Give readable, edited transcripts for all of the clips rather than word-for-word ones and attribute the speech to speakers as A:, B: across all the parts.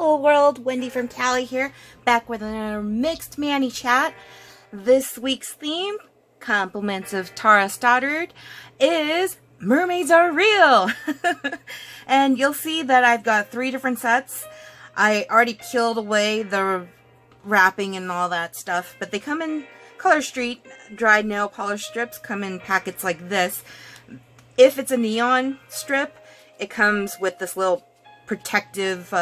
A: Hello world, Wendy from Cali here, back with another Mixed Manny chat. This week's theme, compliments of Tara Stoddard, is Mermaids Are Real. And you'll see that I've got 3 different sets. I already peeled away the wrapping and all that stuff, but they come in Color Street. Dried nail polish strips come in packets like this. If it's a neon strip, it comes with this little protective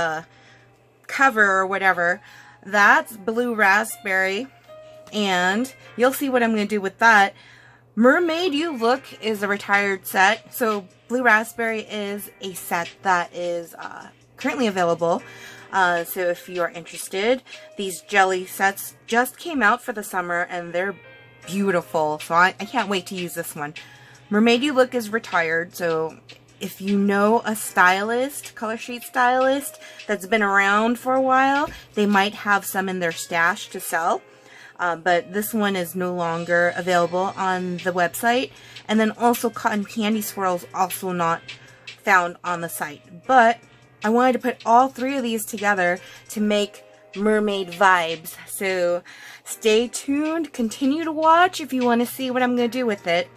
A: cover or whatever. That's blue raspberry, and you'll see what I'm going to do with that. Mermaid You Look is a retired set, so blue raspberry is a set that is currently available. So if you are interested, these jelly sets just came out for the summer and they're beautiful, so I can't wait to use this one. Mermaid You Look is retired, so if you know a stylist, Color Street stylist, that's been around for a while, they might have some in their stash to sell. But this one is no longer available on the website. And then also Cotton Candy Swirls also not found on the site. But I wanted to put all 3 of these together to make mermaid vibes. So stay tuned, continue to watch if you want to see what I'm going to do with it.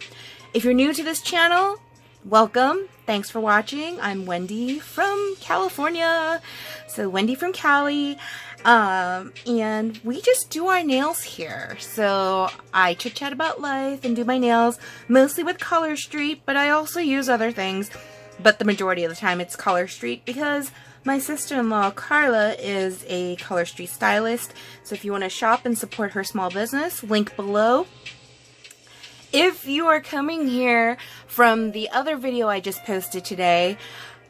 A: If you're new to this channel, welcome. Thanks for watching. I'm Wendy from California. So Wendy from Cali. And we just do our nails here. So I chit chat about life and do my nails mostly with Color Street, but I also use other things. But the majority of the time it's Color Street because my sister-in-law Carla is a Color Street stylist. So if you want to shop and support her small business, link below. If you are coming here from the other video I just posted today,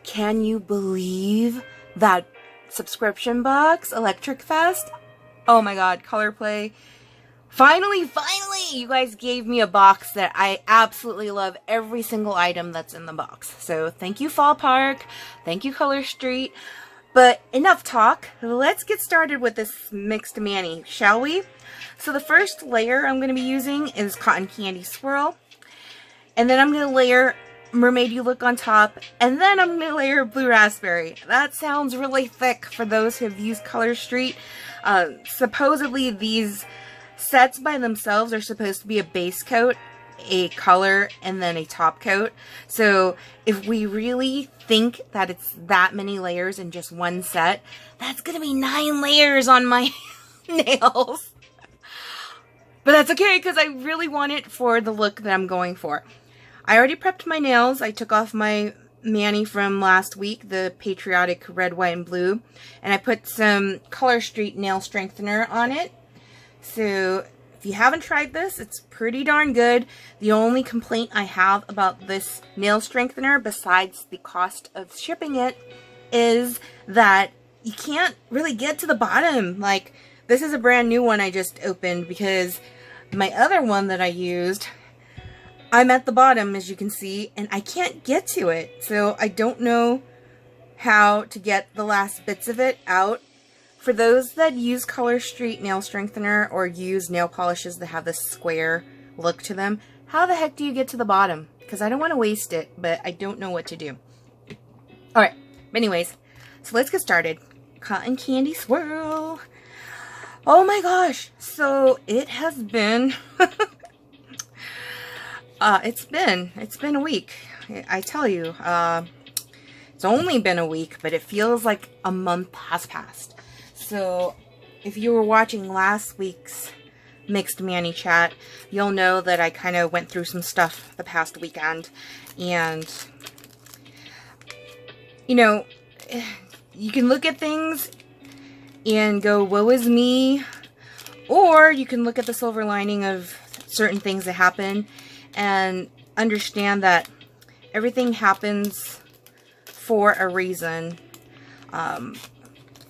A: can you believe that subscription box, ElectricFest? Oh my god, Color Play. Finally, you guys gave me a box that I absolutely love every single item that's in the box. So thank you, Fall Park. Thank you, Color Street. But enough talk. Let's get started with this Mixed Manny, shall we? So the first layer I'm going to be using is Cotton Candy Swirl. And then I'm going to layer Mermaid You Look on top. And then I'm going to layer Blue Raspberry. That sounds really thick for those who have used Color Street. Supposedly these sets by themselves are supposed to be a base coat, a color, and then a top coat. So if we really think that it's that many layers in just one set, that's going to be 9 layers on my nails. But that's okay, because I really want it for the look that I'm going for. I already prepped my nails. I took off my mani from last week, the patriotic red, white, and blue. And I put some Color Street nail strengthener on it. So if you haven't tried this, it's pretty darn good. The only complaint I have about this nail strengthener, besides the cost of shipping it, is that you can't really get to the bottom. Like, this is a brand new one I just opened because my other one that I used, I'm at the bottom, as you can see, and I can't get to it. So I don't know how to get the last bits of it out. For those that use Color Street nail strengthener or use nail polishes that have this square look to them, how the heck do you get to the bottom? Because I don't want to waste it, but I don't know what to do. Alright, anyways, so let's get started. Cotton Candy Swirl. Oh my gosh, so it has been, it's been a week, I tell you. It's only been a week, but it feels like a month has passed. So if you were watching last week's Mixed Manny chat, you'll know that I kind of went through some stuff the past weekend. And, you know, you can look at things and go, woe is me, or you can look at the silver lining of certain things that happen and understand that everything happens for a reason.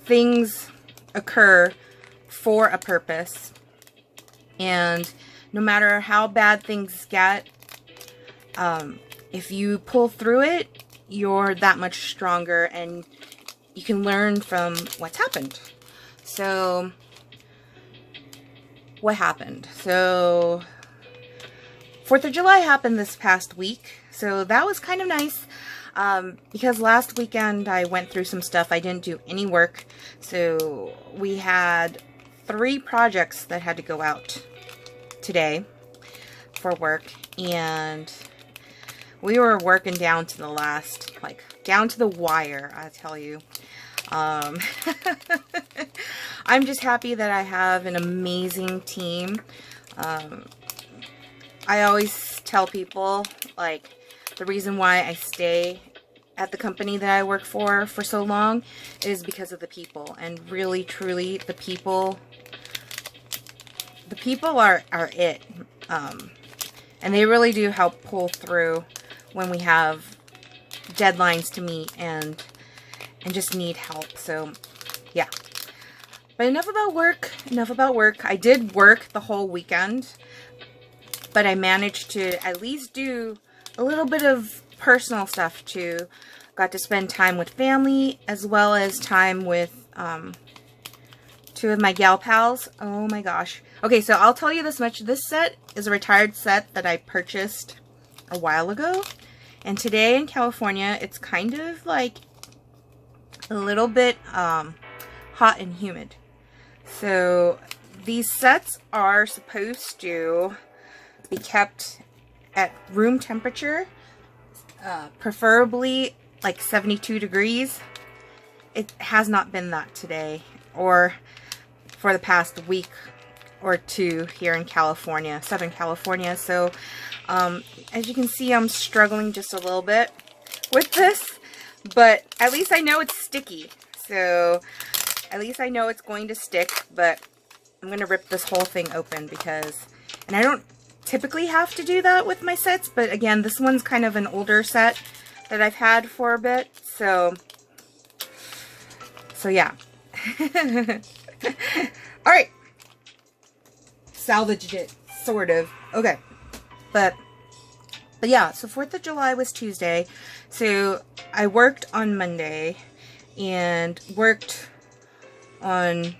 A: Things occur for a purpose, and no matter how bad things get, if you pull through it, you're that much stronger and you can learn from what's happened. So, what happened? So, 4th of July happened this past week, so that was kind of nice. Because last weekend I went through some stuff. I didn't do any work. So we had 3 projects that had to go out today for work. And we were working down to the last, like, down to the wire, I tell you. I'm just happy that I have an amazing team. I always tell people, like, the reason why I stay at the company that I work for so long is because of the people. And really, truly, the people are it. And they really do help pull through when we have deadlines to meet and just need help. So, yeah. But enough about work. Enough about work. I did work the whole weekend, but I managed to at least do a little bit of personal stuff too. Got to spend time with family as well as time with 2 of my gal pals. Oh my gosh. Okay, so I'll tell you this much. This set is a retired set that I purchased a while ago. And today in California, it's kind of like a little bit hot and humid. So these sets are supposed to be kept at room temperature, preferably like 72 degrees. It has not been that today or for the past week or 2 here in California, Southern California. So as you can see, I'm struggling just a little bit with this, but at least I know it's sticky. So at least I know it's going to stick, but I'm going to rip this whole thing open because, and I don't typically have to do that with my sets, but again, this one's kind of an older set that I've had for a bit, so yeah. Alright. Salvaged it, sort of. Okay. But yeah, so 4th of July was Tuesday, so I worked on Monday, and worked on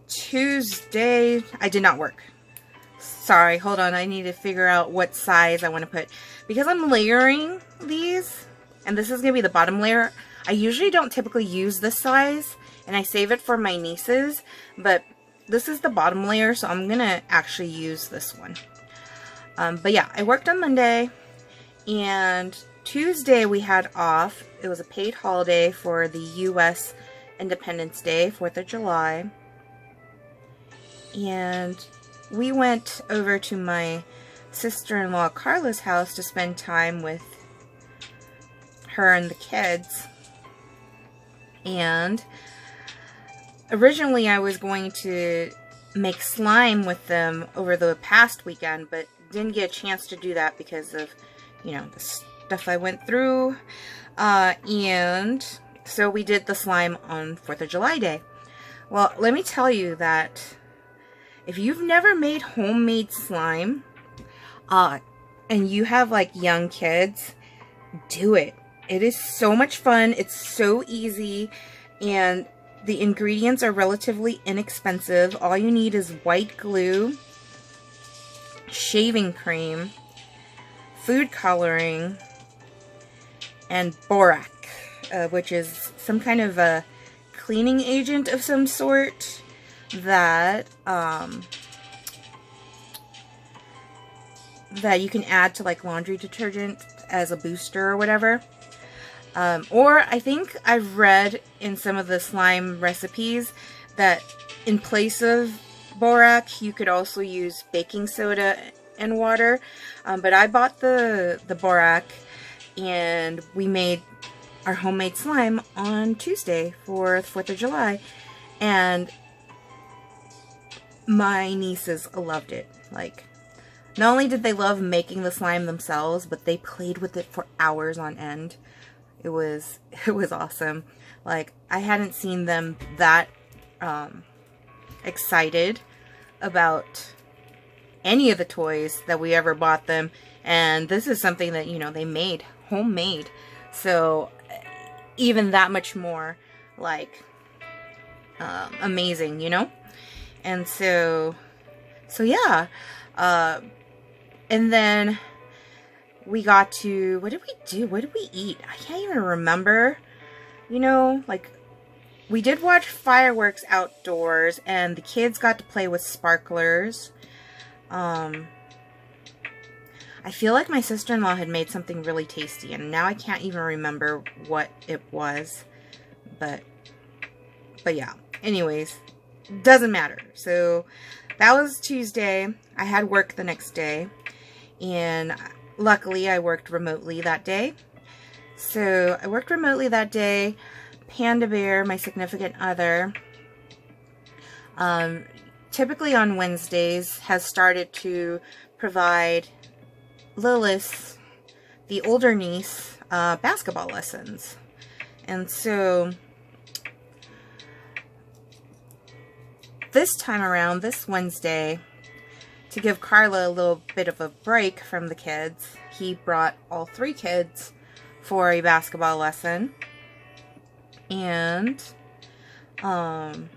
A: Tuesday. I did not work. Sorry, hold on. I need to figure out what size I want to put. Because I'm layering these, and this is going to be the bottom layer. I usually don't typically use this size, and I save it for my nieces. But this is the bottom layer, so I'm going to actually use this one. But yeah, I worked on Monday, and Tuesday we had off. It was a paid holiday for the U.S. Independence Day, 4th of July. And we went over to my sister-in-law Carla's house to spend time with her and the kids. And originally I was going to make slime with them over the past weekend, but didn't get a chance to do that because of, you know, the stuff I went through. And so we did the slime on 4th of July day. Well, let me tell you that if you've never made homemade slime, and you have like young kids, do it. It is so much fun. It's so easy, and the ingredients are relatively inexpensive. All you need is white glue, shaving cream, food coloring, and borax, which is some kind of a cleaning agent of some sort that that you can add to like laundry detergent as a booster or whatever. Or I think I've read in some of the slime recipes that in place of borax you could also use baking soda and water. But I bought the borax, and we made our homemade slime on Tuesday for 4th of July, and my nieces loved it. Like, not only did they love making the slime themselves, but they played with it for hours on end. It was awesome. Like, I hadn't seen them that excited about any of the toys that we ever bought them, and this is something that, you know, they made homemade, so even that much more like amazing, you know. And so yeah, and then we got to, what did we do? What did we eat? I can't even remember. You know, like, we did watch fireworks outdoors, and the kids got to play with sparklers. I feel like my sister-in-law had made something really tasty, and now I can't even remember what it was. But yeah. Anyways, doesn't matter. So, that was Tuesday. I had work the next day, and luckily I worked remotely that day. So, I worked remotely that day. Panda Bear, my significant other, typically on Wednesdays, has started to provide Lilith, the older niece, basketball lessons. And so, this time around, this Wednesday, to give Carla a little bit of a break from the kids, he brought all 3 kids for a basketball lesson. And on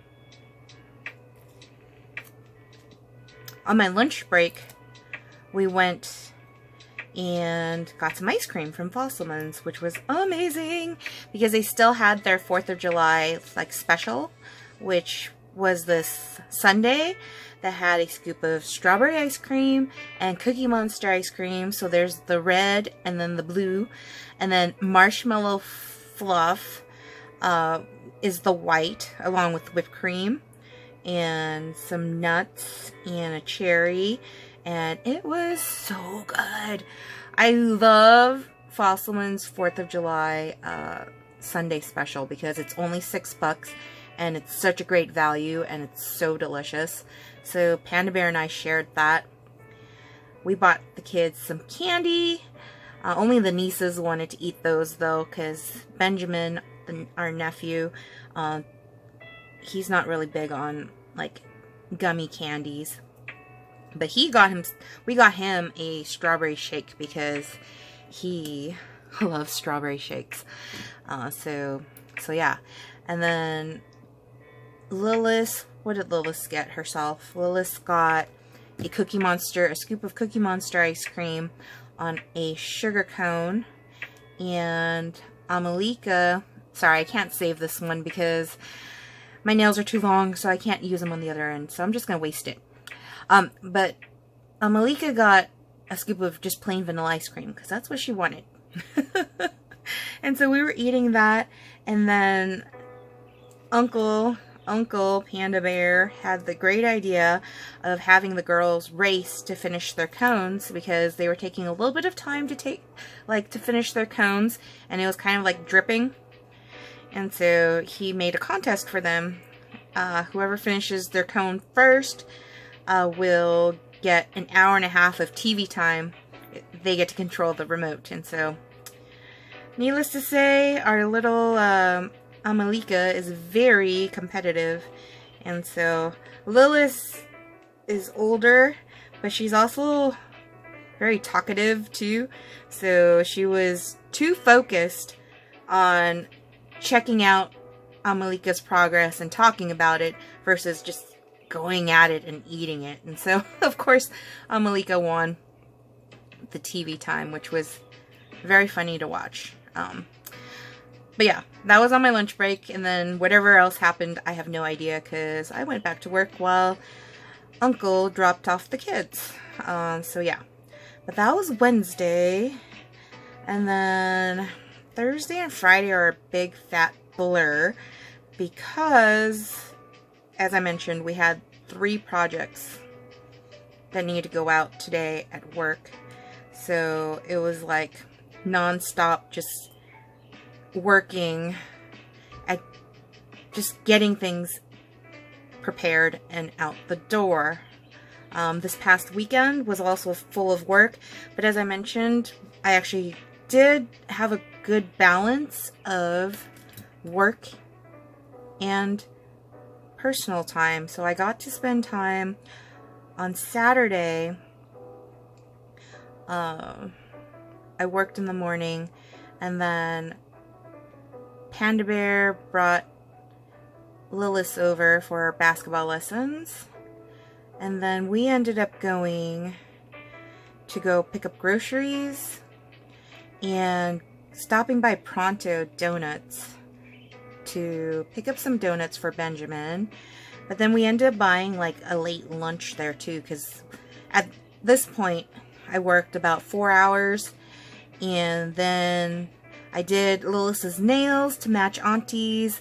A: my lunch break, we went and got some ice cream from Fossilman's, which was amazing because they still had their 4th of July like special, which was this sundae that had a scoop of strawberry ice cream and Cookie Monster ice cream. So there's the red and then the blue, and then marshmallow fluff is the white, along with whipped cream and some nuts and a cherry, and it was so good. I love Fossilman's 4th of July Sunday special because it's only $6 and it's such a great value and it's so delicious. So Panda Bear and I shared that. We bought the kids some candy. Only the nieces wanted to eat those though, because Benjamin, our nephew, he's not really big on like gummy candies, but we got him a strawberry shake because he loves strawberry shakes. So yeah. And then Lilith, what did Lilith get herself? Lilith got a scoop of Cookie Monster ice cream on a sugar cone, and Amalika, sorry, I can't save this one because my nails are too long, so I can't use them on the other end, so I'm just going to waste it. But Amalika got a scoop of just plain vanilla ice cream, because that's what she wanted. And so we were eating that, and then Uncle Panda Bear had the great idea of having the girls race to finish their cones, because they were taking a little bit of time to finish their cones, and it was kind of like dripping. And so he made a contest for them. Whoever finishes their cone first will get an hour and a half of TV time. They get to control the remote. And so, needless to say, our little Amalika is very competitive. And so, Lilith is older, but she's also very talkative too. So she was too focused on checking out Amalika's progress and talking about it versus just going at it and eating it. And so, of course, Amalika won the TV time, which was very funny to watch. But yeah, that was on my lunch break, and then whatever else happened, I have no idea, because I went back to work while Uncle dropped off the kids. So yeah, but that was Wednesday, and then Thursday and Friday are a big fat blur, because, as I mentioned, we had 3 projects that needed to go out today at work. So it was like non-stop just working at just getting things prepared and out the door. This past weekend was also full of work, but as I mentioned, I actually did have a good balance of work and personal time. So I got to spend time on Saturday. I worked in the morning, and then Panda Bear brought Lilith over for basketball lessons, and then we ended up going to go pick up groceries and stopping by Pronto Donuts to pick up some donuts for Benjamin. But then we ended up buying like a late lunch there too, because at this point I worked about 4 hours, and then I did Lilis's nails to match Auntie's,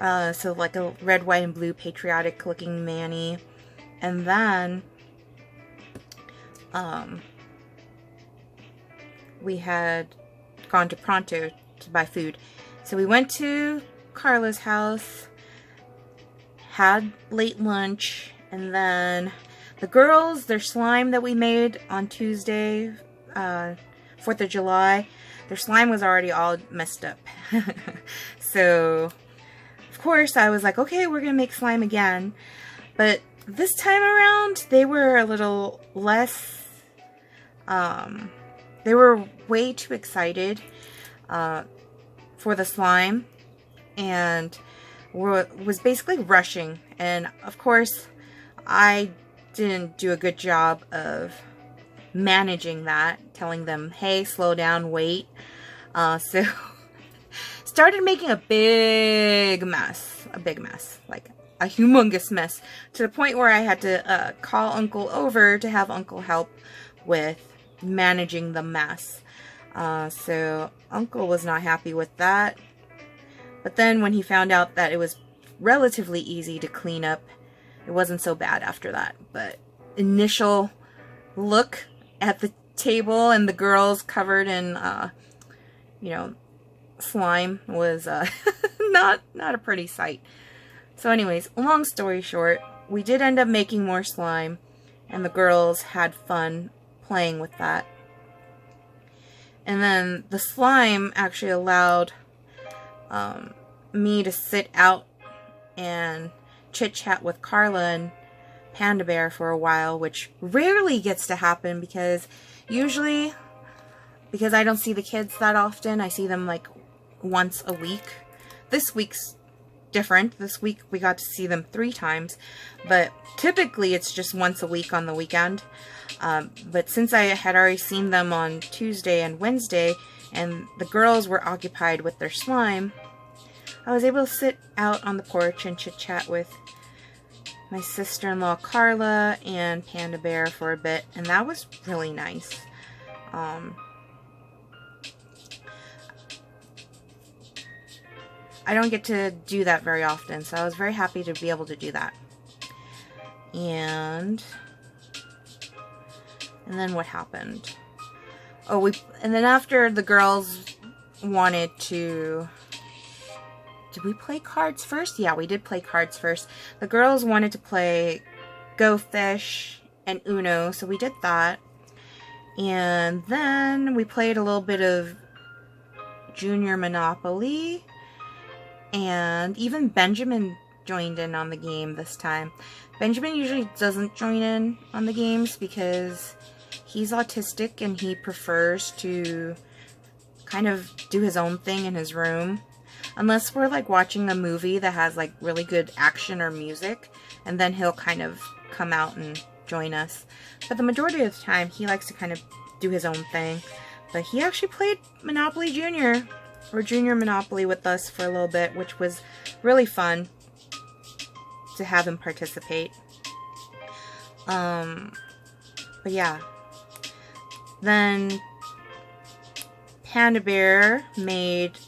A: so like a red, white, and blue patriotic looking mani. And then we had gone to Pronto to buy food. So we went to Carla's house, had late lunch, and then the girls, their slime that we made on Tuesday, 4th of July, their slime was already all messed up. So, of course, I was like, okay, we're gonna make slime again. But this time around, they were a little less, they were way too excited for the slime, and was basically rushing. And of course, I didn't do a good job of managing that, telling them, hey, slow down, wait. So started making a big mess, like a humongous mess, to the point where I had to call Uncle over to have Uncle help with managing the mess. So Uncle was not happy with that. But then when he found out that it was relatively easy to clean up, it wasn't so bad after that. But initial look at the table and the girls covered in, you know, slime was not a pretty sight. So anyways, long story short, we did end up making more slime, and the girls had fun playing with that. And then the slime actually allowed me to sit out and chit-chat with Carla and Panda Bear for a while, which rarely gets to happen because usually, because I don't see the kids that often, I see them like once a week. This week's different. This week we got to see them 3 times, but typically it's just once a week on the weekend. But since I had already seen them on Tuesday and Wednesday, and the girls were occupied with their slime, I was able to sit out on the porch and chit-chat with my sister-in-law Carla and Panda Bear for a bit, and that was really nice. I don't get to do that very often, so I was very happy to be able to do that. And then what happened? Oh, and then after the girls wanted to... Did we play cards first? Yeah, we did play cards first. The girls wanted to play Go Fish and Uno, so we did that. And then we played a little bit of Junior Monopoly. And even Benjamin joined in on the game this time. Benjamin usually doesn't join in on the games because he's autistic and he prefers to kind of do his own thing in his room. Unless we're like watching a movie that has like really good action or music, and then he'll kind of come out and join us. But the majority of the time he likes to kind of do his own thing. But he actually played Monopoly Junior, or Junior Monopoly, with us for a little bit, which was really fun to have him participate. But yeah. Then Panda Bear made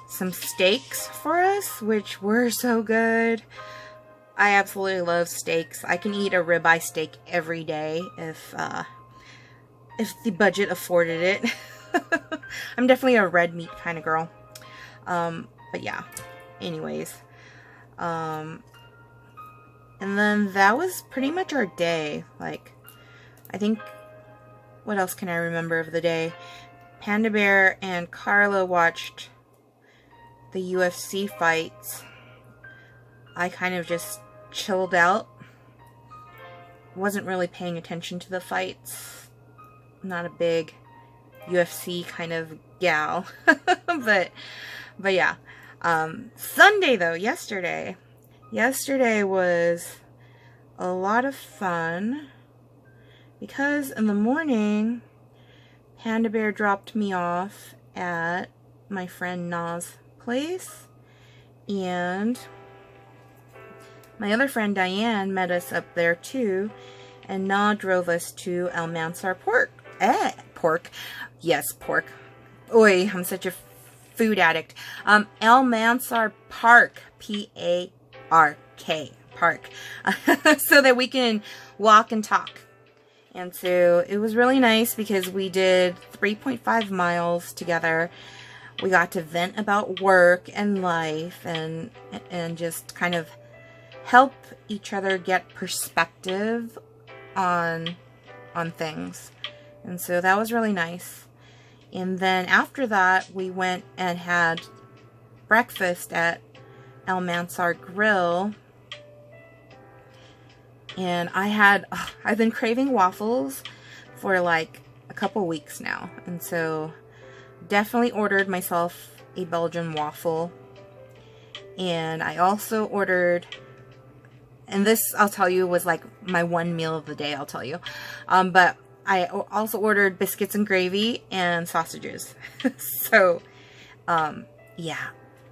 A: some steaks for us, which were so good. I absolutely love steaks. I can eat a ribeye steak every day if the budget afforded it. I'm definitely a red meat kind of girl. But yeah. Anyways. And then that was pretty much our day. Like, I think, what else can I remember of the day? Panda Bear and Carla watched the UFC fights. I kind of just chilled out. Wasn't really paying attention to the fights. Not a big UFC kind of gal. but yeah. Sunday though, yesterday was a lot of fun because in the morning Panda Bear dropped me off at my friend Na's place, and my other friend Diane met us up there too, and Na drove us to El Mansar Pork. Yes, pork. Oi, I'm such a food addict. El Mansar Park, P-A-R-K, Park, so that we can walk and talk. And so it was really nice because we did 3.5 miles together. We got to vent about work and life and just kind of help each other get perspective on things. And so that was really nice. And then after that, we went and had breakfast at El Mansar Grill. And I've been craving waffles for like a couple weeks now. And so definitely ordered myself a Belgian waffle. And I also ordered, and this I'll tell you was like my one meal of the day, I'll tell you. But I also ordered biscuits and gravy and sausages. So, yeah,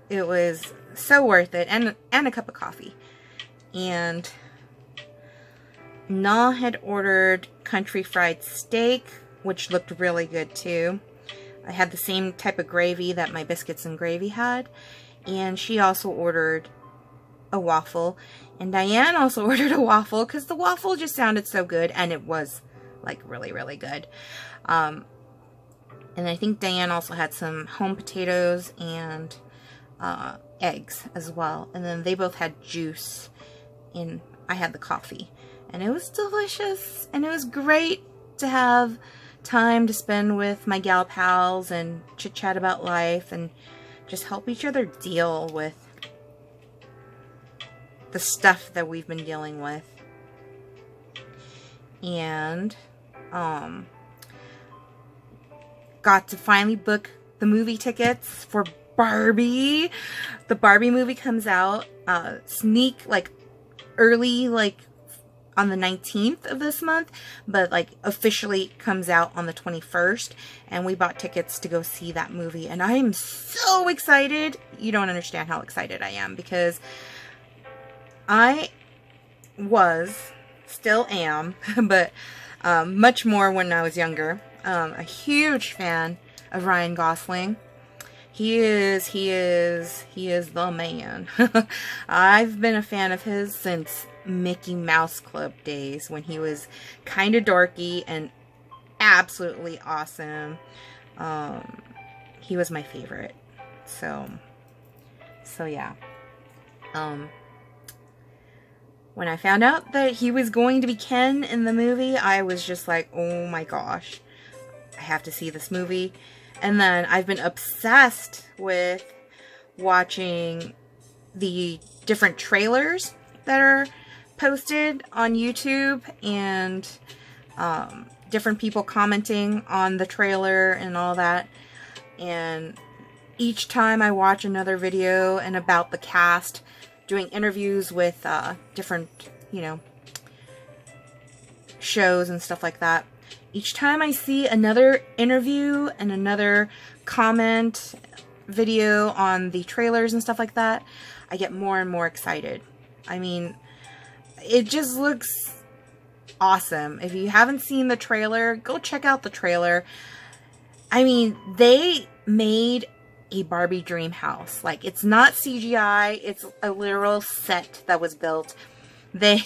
A: it was so worth it. And a cup of coffee. And Na had ordered country fried steak, which looked really good too. I had the same type of gravy that my biscuits and gravy had. And she also ordered a waffle. And Diane also ordered a waffle because the waffle just sounded so good. And it was like really, really good. And I think Diane also had some home potatoes and eggs as well. And then they both had juice. And I had the coffee. And it was delicious, and it was great to have time to spend with my gal pals and chit-chat about life and just help each other deal with the stuff that we've been dealing with. And got to finally book the movie tickets for Barbie. The Barbie movie comes out early, on the 19th of this month, but like officially comes out on the 21st, and we bought tickets to go see that movie, and I am so excited. You don't understand how excited I am, because I still am, but much more when I was younger, a huge fan of Ryan Gosling. He is the man. I've been a fan of his since Mickey Mouse Club days, when he was kind of dorky and absolutely awesome. He was my favorite. So yeah. When I found out that he was going to be Ken in the movie, I was just like, oh my gosh, I have to see this movie. And then I've been obsessed with watching the different trailers that are posted on YouTube, and different people commenting on the trailer and all that. And each time I watch another video and about the cast, doing interviews with different, shows and stuff like that, each time I see another interview and another comment video on the trailers and stuff like that, I get more and more excited. I mean, it just looks awesome. If you haven't seen the trailer, go check out the trailer. I mean, they made a Barbie dream house. Like, it's not CGI, it's a literal set that was built. They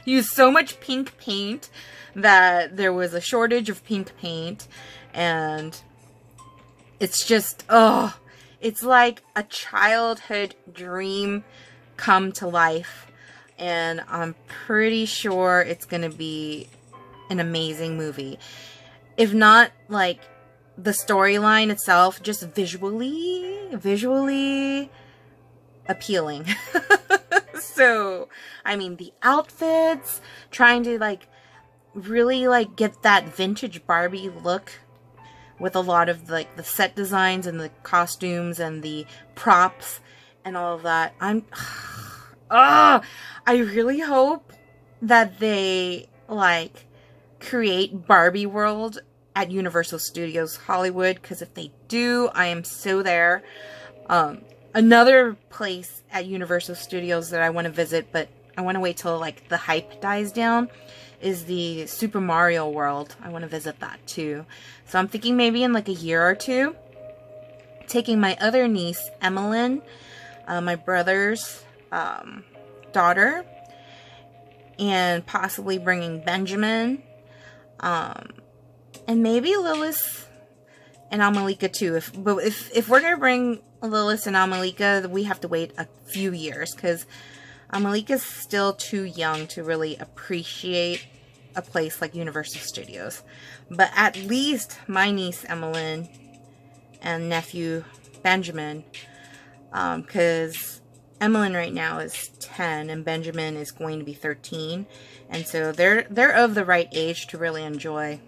A: used so much pink paint that there was a shortage of pink paint, and it's just, it's like a childhood dream come to life. And I'm pretty sure it's going to be an amazing movie. If not, like, the storyline itself, just visually appealing. So, I mean, the outfits, trying to, like, really, like, get that vintage Barbie look with a lot of, like, the set designs and the costumes and the props and all of that. I really hope that they, like, create Barbie World at Universal Studios Hollywood, because if they do, I am so there. Another place at Universal Studios that I want to visit, but I want to wait till like the hype dies down, is the Super Mario World. I want to visit that too. So I'm thinking maybe in like a year or two, taking my other niece, Emmeline, my brother's daughter, and possibly bringing Benjamin, and maybe Lilith and Amalika too. If we're gonna bring Lilith and Amalika, we have to wait a few years, because Amalika's still too young to really appreciate a place like Universal Studios. But at least my niece Emmeline and nephew Benjamin, because Emmeline right now is 10 and Benjamin is going to be 13, and so they're of the right age to really enjoy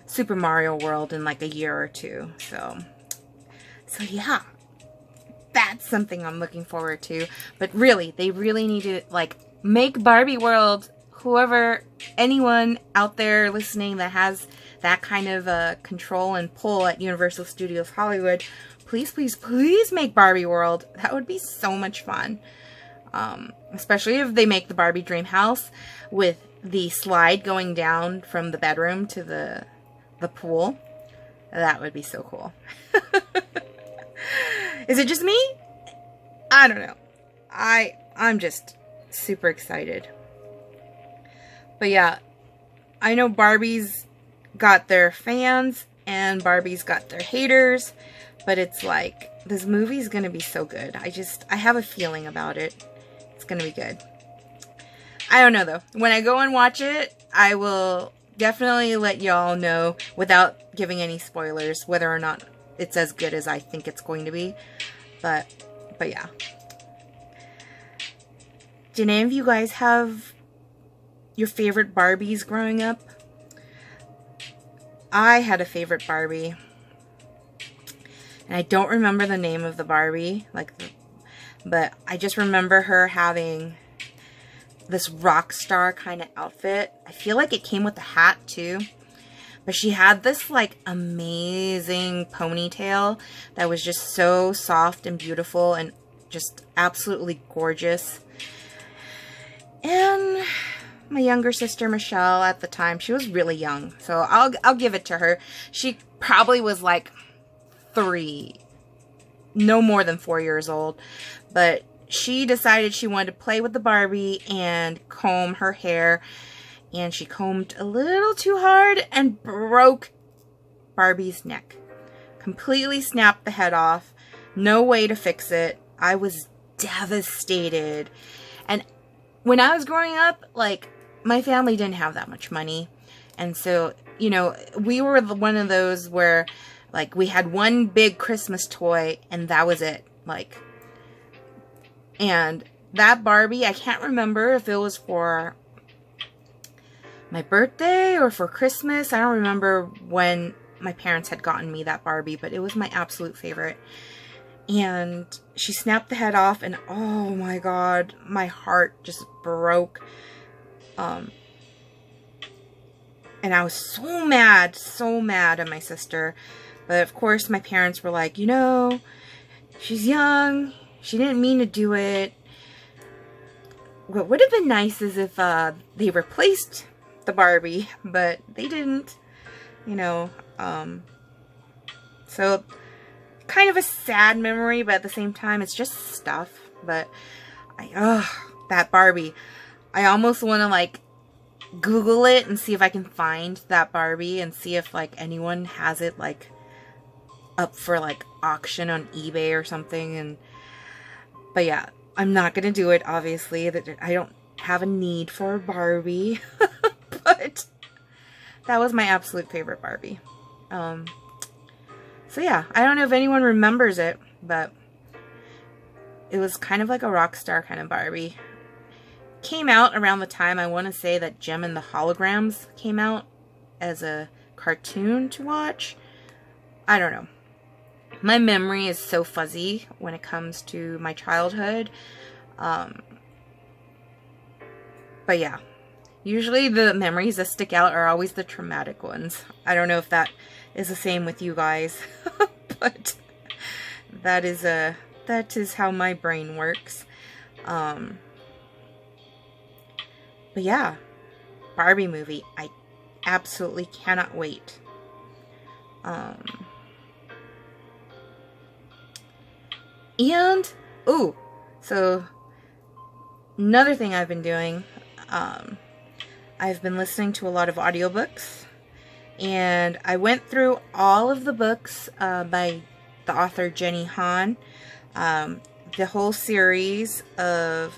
A: Super Mario World in like a year or two. So yeah, that's something I'm looking forward to. But really, they really need to like make Barbie World. Anyone out there listening that has that kind of control and pull at Universal Studios Hollywood, please, please, please make Barbie World. That would be so much fun. Especially if they make the Barbie Dream House with the slide going down from the bedroom to the pool. That would be so cool. Is it just me? I don't know. I'm just super excited. But yeah, I know Barbie's got their fans and Barbie's got their haters, but it's like, this movie's gonna be so good. I have a feeling about it. It's gonna be good. I don't know though. When I go and watch it, I will definitely let y'all know without giving any spoilers whether or not it's as good as I think it's going to be. But yeah. Did any of you guys have your favorite Barbies growing up? I had a favorite Barbie. And I don't remember the name of the Barbie, but I just remember her having this rock star kind of outfit. I feel like it came with a hat too. But she had this like amazing ponytail that was just so soft and beautiful and just absolutely gorgeous. And my younger sister Michelle at the time, she was really young, so I'll give it to her. She probably was like 3, no more than 4 years old, but she decided she wanted to play with the Barbie and comb her hair, and she combed a little too hard and broke Barbie's neck. Completely snapped the head off. No way to fix it. I was devastated. And when I was growing up, like, my family didn't have that much money. And so, you know, we were one of those where, like, we had one big Christmas toy and that was it. Like, and that Barbie, I can't remember if it was for my birthday or for Christmas. I don't remember when my parents had gotten me that Barbie, but it was my absolute favorite. And she snapped the head off and oh my god, my heart just broke. And I was so mad at my sister. But of course my parents were like, you know, she's young, she didn't mean to do it. What would have been nice is if they replaced the Barbie, but they didn't, you know. So kind of a sad memory, but at the same time it's just stuff. But that Barbie, I almost want to like Google it and see if I can find that Barbie and see if like anyone has it like up for like auction on eBay or something. But yeah, I'm not gonna do it, obviously. That I don't have a need for a Barbie. But that was my absolute favorite Barbie. So yeah, I don't know if anyone remembers it, but it was kind of like a rock star kind of Barbie. Came out around the time, I want to say, that Jem and the Holograms came out as a cartoon to watch. I don't know. My memory is so fuzzy when it comes to my childhood. But yeah, Usually the memories that stick out are always the traumatic ones. I don't know if that is the same with you guys, but that is how my brain works. But yeah, Barbie movie. I absolutely cannot wait. And, ooh, so another thing I've been doing, I've been listening to a lot of audiobooks, and I went through all of the books by the author Jenny Han, the whole series of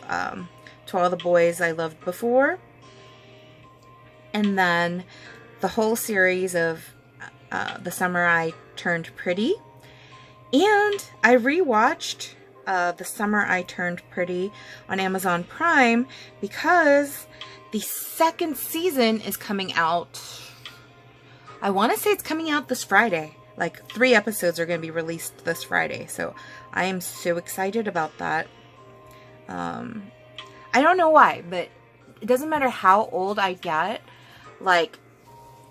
A: To All the Boys I Loved Before, and then the whole series of The Summer I Turned Pretty. And I rewatched The Summer I Turned Pretty on Amazon Prime because the second season is coming out. I want to say it's coming out this Friday. Like 3 episodes are going to be released this Friday. So I am so excited about that. I don't know why, but it doesn't matter how old I get. Like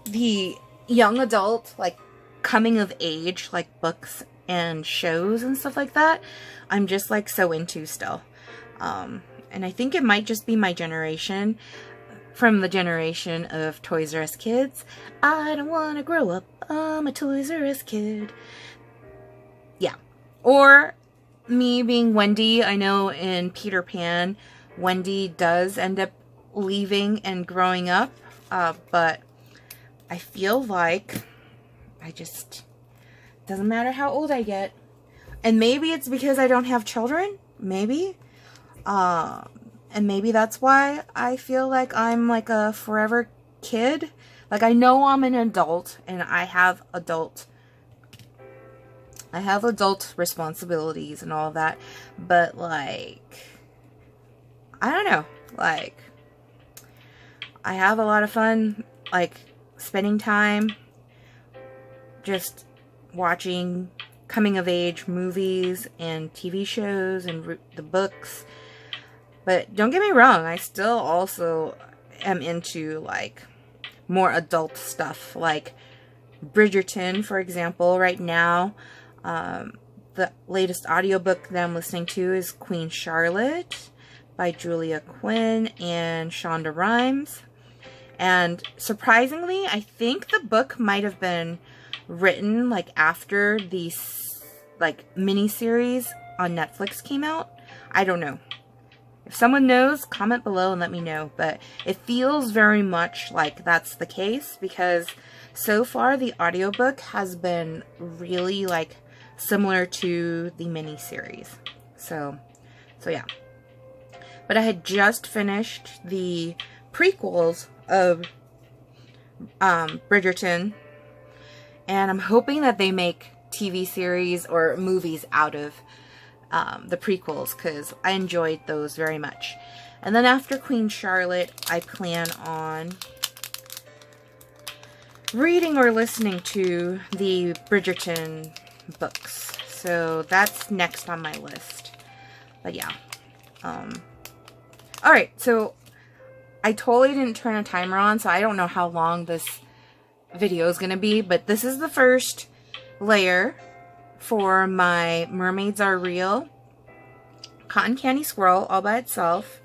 A: the young adult, like coming of age, like books and shows and stuff like that, I'm just like so into still. And I think it might just be my generation, from the generation of Toys R Us kids. I don't want to grow up, I'm a Toys R Us kid. Yeah. Or me being Wendy. I know in Peter Pan, Wendy does end up leaving and growing up, but I feel like doesn't matter how old I get. And maybe it's because I don't have children. Maybe. And maybe that's why I feel like I'm like a forever kid. Like I know I'm an adult and I have adult responsibilities and all of that. But like, I don't know. Like, I have a lot of fun, like, spending time just watching coming of age movies and TV shows and the books. But don't get me wrong, I still also am into like more adult stuff, like Bridgerton, for example. Right now, the latest audiobook that I'm listening to is Queen Charlotte by Julia Quinn and Shonda Rhimes. And surprisingly, I think the book might have been written like after the like miniseries on Netflix came out. I don't know. If someone knows, comment below and let me know. But it feels very much like that's the case, because so far the audiobook has been really like similar to the miniseries. So yeah. But I had just finished the prequels of Bridgerton, and I'm hoping that they make TV series or movies out of the prequels, because I enjoyed those very much. And then after Queen Charlotte, I plan on reading or listening to the Bridgerton books. So that's next on my list. But yeah. Alright, so I totally didn't turn a timer on, so I don't know how long this video is going to be, but this is the first layer for my Mermaids Are Real cotton candy swirl all by itself.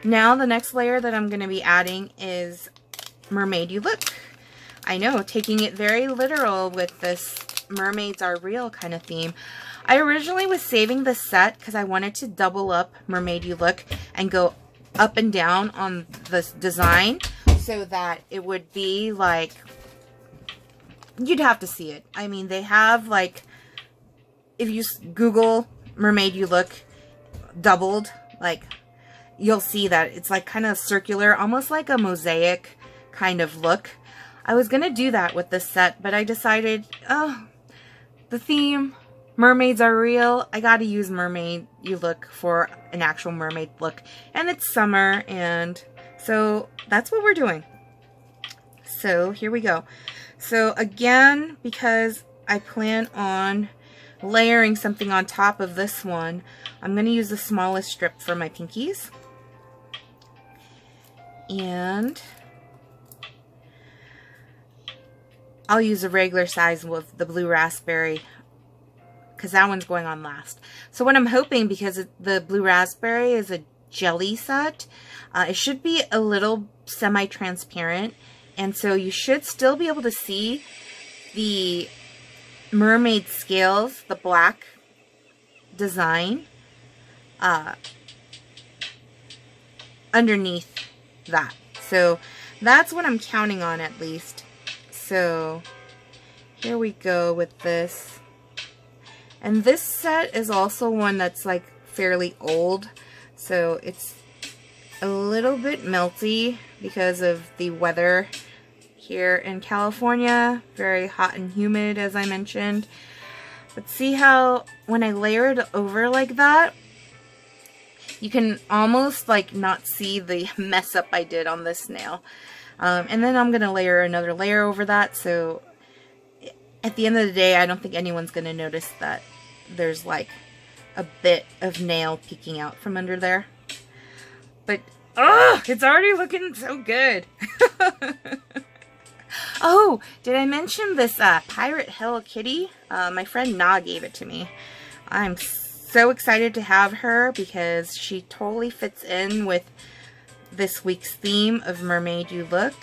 A: Now the next layer that I'm going to be adding is Mermaid You Look. I know, taking it very literal with this Mermaids Are Real kind of theme. I originally was saving this set because I wanted to double up Mermaid You Look and go up and down on this design so that it would be like, you'd have to see it. I mean, they have like, if you Google Mermaid You Look doubled, like, you'll see that it's like kind of circular, almost like a mosaic kind of look. I was going to do that with this set, but I decided, oh, the theme, Mermaids Are Real, I got to use Mermaid You Look for an actual mermaid look. And it's summer, and so that's what we're doing. So here we go. So again, because I plan on layering something on top of this one, I'm going to use the smallest strip for my pinkies. And I'll use a regular size with the blue raspberry because that one's going on last. So what I'm hoping, because the blue raspberry is a jelly set, it should be a little semi-transparent, and so you should still be able to see the mermaid scales, the black design, underneath that. So that's what I'm counting on, at least. So here we go with this. And this set is also one that's like fairly old, so it's a little bit melty because of the weather here in California. Very hot and humid, as I mentioned. But see how when I layer it over like that, you can almost like not see the mess up I did on this nail. And then I'm going to layer another layer over that, so at the end of the day, I don't think anyone's going to notice that there's like a bit of nail peeking out from under there. But, oh, it's already looking so good. Oh, did I mention this Pirate Hello Kitty? My friend Na gave it to me. I'm so excited to have her because she totally fits in with this week's theme of Mermaid You Look.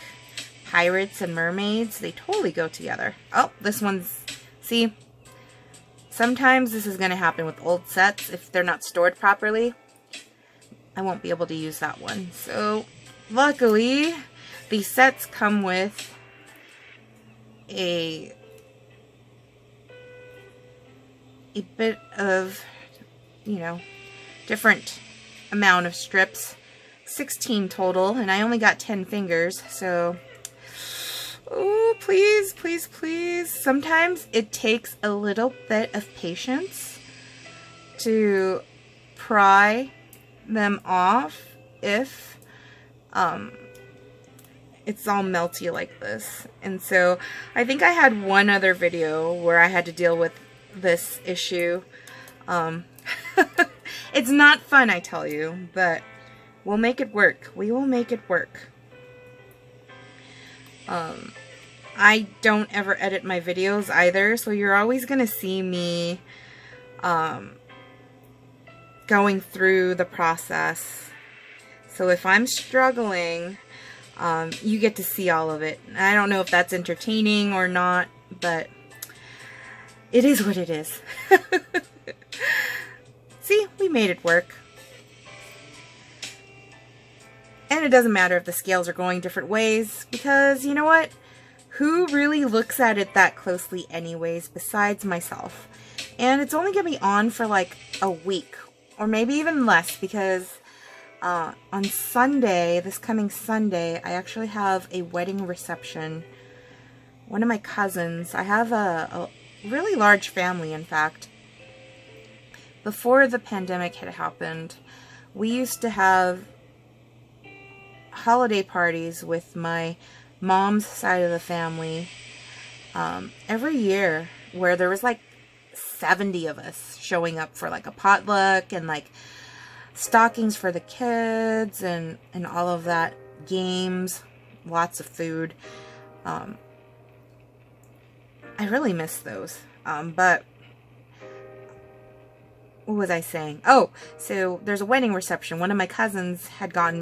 A: Pirates and mermaids, they totally go together. Oh, this one's, see, sometimes this is going to happen with old sets. If they're not stored properly, I won't be able to use that one. So, luckily, these sets come with a bit of, you know, different amount of strips. 16 total, and I only got 10 fingers, so oh, please, please, please. Sometimes it takes a little bit of patience to pry them off if it's all melty like this. And so I think I had one other video where I had to deal with this issue. It's not fun, I tell you, but we'll make it work. We will make it work. I don't ever edit my videos either, so you're always going to see me going through the process. So if I'm struggling, you get to see all of it. I don't know if that's entertaining or not, but it is what it is. See, we made it work. And it doesn't matter if the scales are going different ways, because you know what? Who really looks at it that closely anyways, besides myself? And it's only going to be on for like a week, or maybe even less, because on Sunday, this coming Sunday, I actually have a wedding reception. One of my cousins, I have a really large family, in fact. Before the pandemic had happened, we used to have holiday parties with my mom's side of the family every year, where there was like 70 of us showing up for like a potluck and like stockings for the kids and all of that, games, lots of food. I really miss those. But what was I saying? Oh, so there's a wedding reception. One of my cousins had gotten